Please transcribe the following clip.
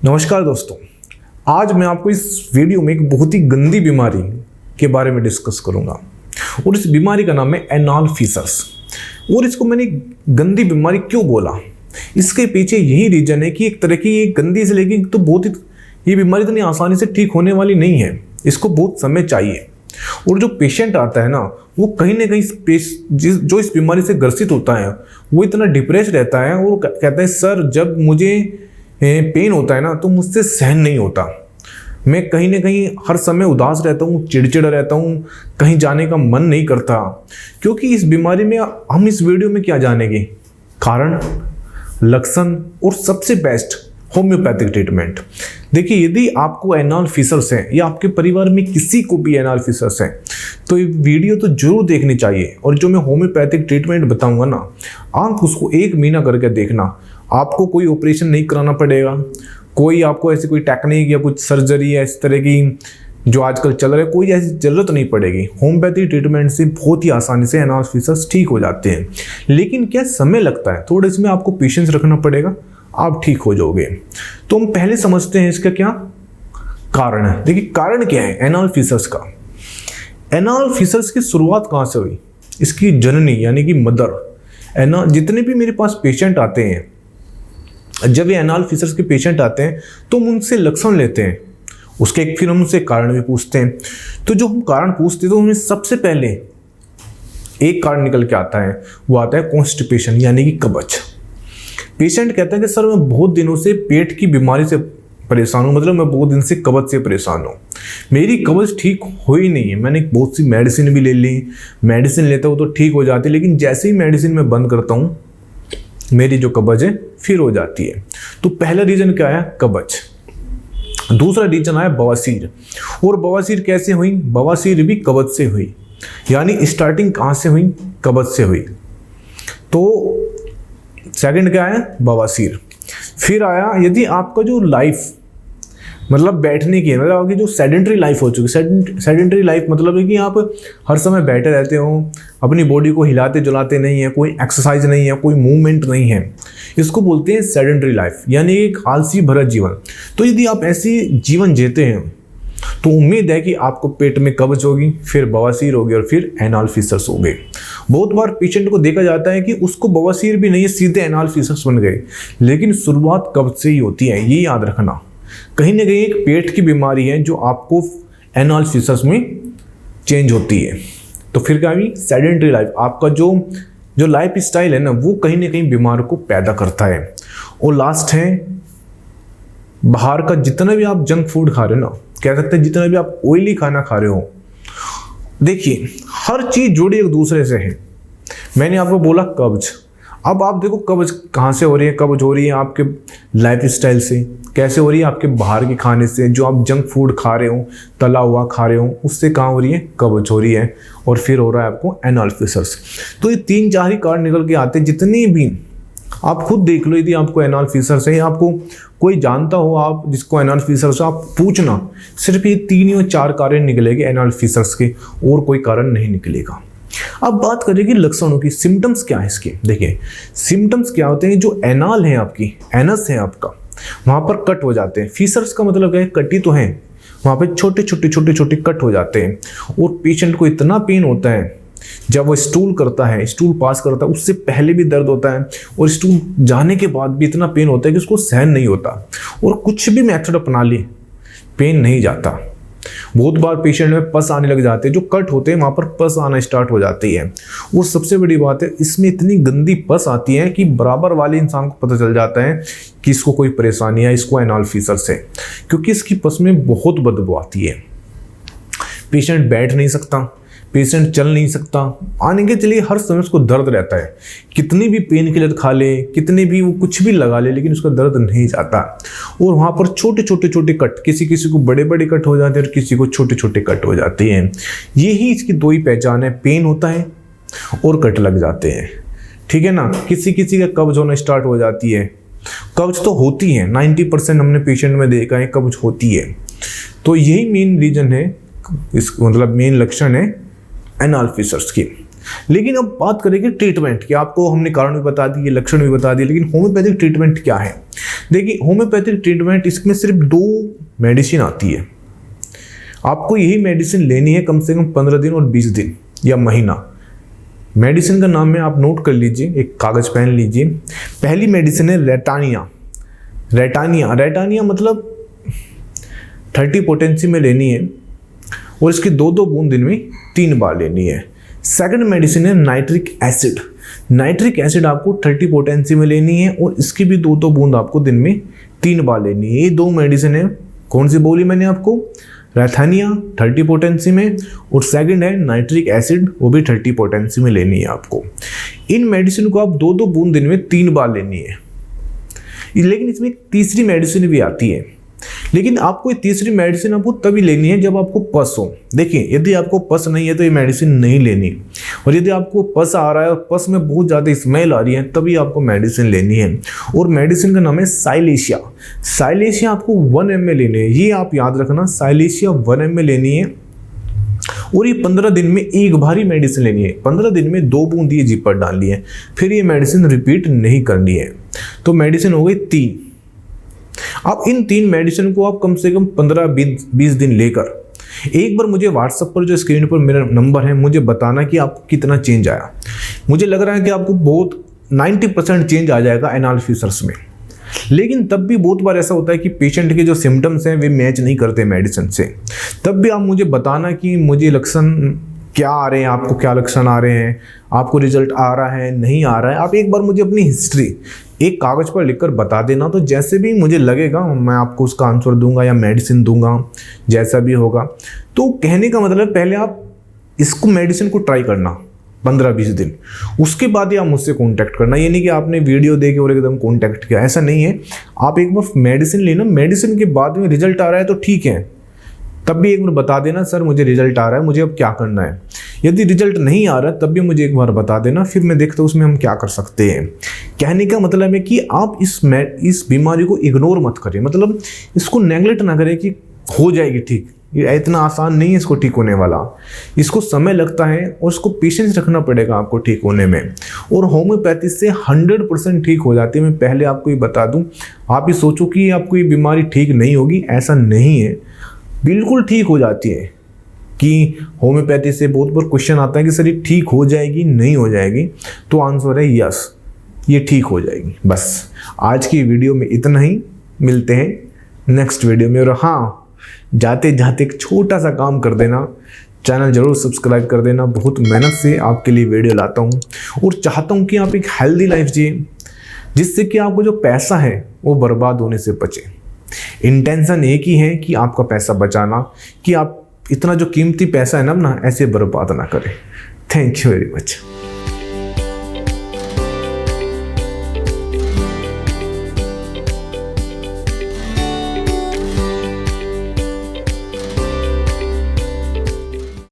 नमस्कार दोस्तों, आज मैं आपको इस वीडियो में एक बहुत ही गंदी बीमारी के बारे में डिस्कस करूंगा और इस बीमारी का नाम है एनाल फिसर्स। और इसको मैंने गंदी बीमारी क्यों बोला, इसके पीछे यही रीजन है कि एक तरह की ये गंदी से लेकिन तो बहुत ही ये बीमारी इतनी आसानी से ठीक होने वाली नहीं है, इसको बहुत समय चाहिए। और जो पेशेंट आता है ना, वो कहीं ना कहीं जो इस बीमारी से ग्रसित होता है वो इतना डिप्रेस रहता है और कहता है सर जब मुझे पेन होता है ना तो मुझसे सहन नहीं होता, मैं कहीं ना कहीं हर समय उदास रहता हूँ, चिड़चिड़ रहता हूँ, कहीं जाने का मन नहीं करता। क्योंकि इस बीमारी में हम इस वीडियो में क्या जानेंगे, कारण, लक्षण और सबसे बेस्ट होम्योपैथिक ट्रीटमेंट। देखिए, यदि आपको एनाल फिसर्स है या आपके परिवार में किसी को भी एनाल फिसर्स है तो ये वीडियो तो जरूर देखनी चाहिए। और जो मैं होम्योपैथिक ट्रीटमेंट बताऊंगा ना, आप उसको 1 महीना करके देखना। आपको कोई ऑपरेशन नहीं कराना पड़ेगा, कोई आपको ऐसी कोई टेक्निक या कुछ सर्जरी या इस तरह की जो आजकल चल रहा है कोई ऐसी जरूरत नहीं पड़ेगी। होम्योपैथिक ट्रीटमेंट से बहुत ही आसानी से एनाल फिसर्स ठीक हो जाते हैं, लेकिन क्या समय लगता है, थोड़ा इसमें आपको पेशेंस रखना पड़ेगा, आप ठीक हो जाओगे। तो हम पहले समझते हैं इसका क्या कारण है। देखिए, कारण क्या है एनाल फिसर्स का। एनाल फिसर्स की शुरुआत कहाँ से हुई, इसकी जननी यानी कि मदर। जितने भी मेरे पास पेशेंट आते हैं, जब ये एनाल फिसर्स के पेशेंट आते हैं तो हम उनसे लक्षण लेते हैं, उसके फिर हम उनसे कारण भी पूछते हैं। तो जो हम कारण पूछते हैं तो हमें सबसे पहले एक कारण निकल के आता है, वो आता है कॉन्स्टिपेशन यानी कि कब्ज। पेशेंट कहता है कि सर मैं बहुत दिनों से पेट की बीमारी से परेशान हूँ, मतलब मैं बहुत दिन से कब्ज से परेशान हूँ, मेरी कब्ज ठीक हो ही नहीं है। मैंने बहुत सी मेडिसिन भी ले ली, मेडिसिन लेता हूँ तो ठीक हो जाती है, लेकिन जैसे ही मेडिसिन मैं बंद करता हूँ मेरी जो कब्ज है फिर हो जाती है। तो पहला रीजन क्या है, कब्ज। दूसरा रीजन आया बवासीर। और बवासीर कैसे हुई, बवासीर भी कब्ज से हुई, यानी स्टार्टिंग कहाँ से हुई, कब्ज से हुई। तो सेकंड क्या है, बवासीर। फिर आया यदि आपका जो लाइफ मतलब बैठने की है, मतलब आपकी जो सेडेंटरी लाइफ हो चुकी, सेडेंटरी लाइफ मतलब है कि आप हर समय बैठे रहते हो, अपनी बॉडी को हिलाते जुलाते नहीं है, कोई एक्सरसाइज नहीं है, कोई मूवमेंट नहीं है, इसको बोलते हैं सेडेंटरी लाइफ यानी एक आलसी भरा जीवन। तो यदि आप ऐसी जीवन जीते हैं तो उम्मीद है कि आपको पेट में कब्ज होगी, फिर बवासीर होगी और फिर एनाल फिसर्स हो गए। बहुत बार पेशेंट को देखा जाता है कि उसको बवासीर भी नहीं है, सीधे एनाल फिसर्स बन गए, लेकिन शुरुआत कब्ज से ही होती है, ये याद रखना। कहीं ना कहीं एक पेट की बीमारी है जो आपको एनाल फिसर्स में चेंज होती है। तो फिर क्या हुई, सेडेंटरी लाइफ, आपका जो लाइफ स्टाइल है ना वो कहीं ना कहीं बीमार को पैदा करता है। और लास्ट है बाहर का जितना भी आप जंक फूड खा रहे हो ना, कह सकते हैं जितना भी आप ऑयली खाना खा रहे हो। देखिए, हर चीज जुड़ी एक दूसरे से है। मैंने आपको बोला कब्ज, अब आप देखो कब्ज कहाँ से हो रही है, कब्ज हो रही है आपके लाइफ स्टाइल से, कैसे हो रही है आपके बाहर के खाने से, जो आप जंक फूड खा रहे हो, तला हुआ खा रहे हो, उससे कहाँ हो रही है, कब्ज हो रही है। और फिर हो रहा है आपको एनाल फिसर्स। तो ये 3-4 ही कारण निकल के आते हैं। जितनी भी आप खुद देख लो, यदि आपको एनाल फिसर्स है, आपको कोई जानता हो आप जिसको एनाल फिसर्स है, आप पूछना, सिर्फ ये 3 या 4 कारण निकलेंगे एनाल फिसर्स के, और कोई कारण नहीं निकलेगा। अब बात करेंगे लक्षणों की, सिम्टम्स क्या है इसके। देखिए, सिम्टम्स क्या होते हैं, जो एनाल है आपकी, एनस है आपका, वहां पर कट हो जाते हैं। फिसर्स का मतलब क्या है, कटी तो है, वहां पे छोटे छोटे कट हो जाते हैं। और पेशेंट को इतना पेन होता है जब वो स्टूल करता है, स्टूल पास करता है, उससे पहले भी दर्द होता है, और स्टूल जाने के बाद भी इतना पेन होता है कि उसको सहन नहीं होता, और कुछ भी मेथड अपना ले पेन नहीं जाता। बहुत बार पेशेंट में पस आने लग जाते हैं, जो कट होते हैं वहां पर पस आना स्टार्ट हो जाती है। और सबसे बड़ी बात है, इसमें इतनी गंदी पस आती है कि बराबर वाले इंसान को पता चल जाता है कि इसको कोई परेशानी है, इसको एनाल फिसर्स है, क्योंकि इसकी पस में बहुत बदबू आती है। पेशेंट बैठ नहीं सकता, पेशेंट चल नहीं सकता, आने के चलिए हर समय उसको दर्द रहता है, कितनी भी पेन किलर खा ले, कितने भी वो कुछ भी लगा ले, लेकिन उसका दर्द नहीं जाता। और वहाँ पर छोटे छोटे कट, किसी को बड़े बड़े कट हो जाते हैं और किसी को छोटे छोटे कट हो जाते हैं। यही इसकी 2 ही पहचान है, पेन होता है और कट लग जाते हैं, ठीक है ना। किसी का कब्ज होना स्टार्ट हो जाती है, कब्ज तो होती है, 90% हमने पेशेंट में देखा है कब्ज होती है। तो यही मेन रीजन है, इस मतलब मेन लक्षण है एनाल फिसर्स की। लेकिन अब बात करेंगे ट्रीटमेंट की। आपको हमने कारण भी बता दिए, लक्षण भी बता दिए, लेकिन होम्योपैथिक ट्रीटमेंट क्या है। देखिए होम्योपैथिक ट्रीटमेंट, इसमें सिर्फ 2 मेडिसिन आती है। आपको यही मेडिसिन लेनी है कम से कम 15 दिन और 20 दिन या महीना। मेडिसिन का नाम है, आप नोट कर लीजिए, एक कागज पेन लीजिए। पहली मेडिसिन है रेटानिया। रेटानिया मतलब 30 पोटेंसी में लेनी है और इसकी 2-2 बूंद दिन में 3 बार लेनी है। सेकंड मेडिसिन है नाइट्रिक एसिड। नाइट्रिक एसिड आपको 30 पोटेंसी में लेनी है और इसकी भी 2-2 बूंद आपको दिन में 3 बार लेनी है। ये 2 मेडिसिन है। कौन सी बोली मैंने आपको? रेथानिया 30 पोटेंसी में, और सेकंड है नाइट्रिक एसिड, वो भी 30 पोटेंसी में लेनी है आपको। इन मेडिसिन को आप 2-2 बूंद दिन में 3 बार लेनी है। लेकिन इसमें एक तीसरी मेडिसिन भी आती है, लेकिन आपको ये तीसरी मेडिसिन आपको तभी लेनी है जब आपको पस हो। देखिए यदि आपको पस नहीं है तो ये मेडिसिन नहीं लेनी, और यदि आपको पस आ रहा है और पस में बहुत ज़्यादा स्मेल आ रही है तभी आपको मेडिसिन लेनी है। और मेडिसिन का नाम है साइलेशिया। साइलेशिया आपको 1 ml लेनी है, ये आप याद रखना, साइलेशिया 1 ml लेनी है। और ये 15 दिन में एक बार ही मेडिसिन लेनी है। 15 दिन में 2 बूंद ये जीभ पर डालनी है, फिर ये मेडिसिन रिपीट नहीं करनी है। तो मेडिसिन हो गई 3। अब इन 3 मेडिसिन को आप कम से कम 15-20 दिन लेकर एक बार मुझे व्हाट्सएप पर, जो स्क्रीन पर मेरा नंबर है, मुझे बताना कि आपको कितना चेंज आया। मुझे लग रहा है कि आपको बहुत 90% चेंज आ जाएगा एनाल फीसर्स में। लेकिन तब भी बहुत बार ऐसा होता है कि पेशेंट के जो सिम्टम्स हैं वे मैच नहीं करते मेडिसिन से। तब भी आप मुझे बताना कि मुझे लक्षण क्या आ रहे हैं, आपको क्या लक्षण आ रहे हैं, आपको रिजल्ट आ रहा है नहीं आ रहा है। आप एक बार मुझे अपनी हिस्ट्री एक कागज़ पर लिखकर बता देना, तो जैसे भी मुझे लगेगा मैं आपको उसका आंसर दूंगा या मेडिसिन दूंगा, जैसा भी होगा। तो कहने का मतलब पहले आप इसको मेडिसिन को ट्राई करना 15-20 दिन, उसके बाद ही आप मुझसे कांटेक्ट करना। ये नहीं कि आपने वीडियो देखे और एकदम कांटेक्ट किया, ऐसा नहीं है। आप एक बार मेडिसिन लेना, मेडिसिन के बाद में रिजल्ट आ रहा है तो ठीक है, तब भी एक बार बता देना सर मुझे रिजल्ट आ रहा है, मुझे अब क्या करना है। यदि रिजल्ट नहीं आ रहा तब भी मुझे एक बार बता देना, फिर मैं देखता हूँ उसमें हम क्या कर सकते हैं। कहने का मतलब है कि आप इस बीमारी को इग्नोर मत करें, मतलब इसको नेगलेक्ट ना करें कि हो जाएगी ठीक। ये इतना आसान नहीं है इसको ठीक होने वाला, इसको समय लगता है और इसको पेशेंस रखना पड़ेगा आपको ठीक होने में। और होम्योपैथी से 100% ठीक हो जाती है। मैं पहले आपको ये बता दूं, आप ये सोचो कि आपको ये बीमारी ठीक नहीं होगी, ऐसा नहीं है, बिल्कुल ठीक हो जाती है। कि होम्योपैथी से बहुत बार क्वेश्चन आता है कि सर ये ठीक हो जाएगी नहीं हो जाएगी, तो आंसर है यस, ये ठीक हो जाएगी। बस आज की वीडियो में इतना ही, मिलते हैं नेक्स्ट वीडियो में। और हाँ, जाते जाते एक छोटा सा काम कर देना, चैनल जरूर सब्सक्राइब कर देना। बहुत मेहनत से आपके लिए वीडियो लाता हूँ और चाहता हूँ कि आप एक हेल्दी लाइफ जिए, जिससे कि आपको जो पैसा है वो बर्बाद होने से बचे। इंटेंशन एक ही है कि आपका पैसा बचाना, कि आप इतना जो कीमती पैसा है ना ऐसे बर्बाद ना करें। Thank you very much.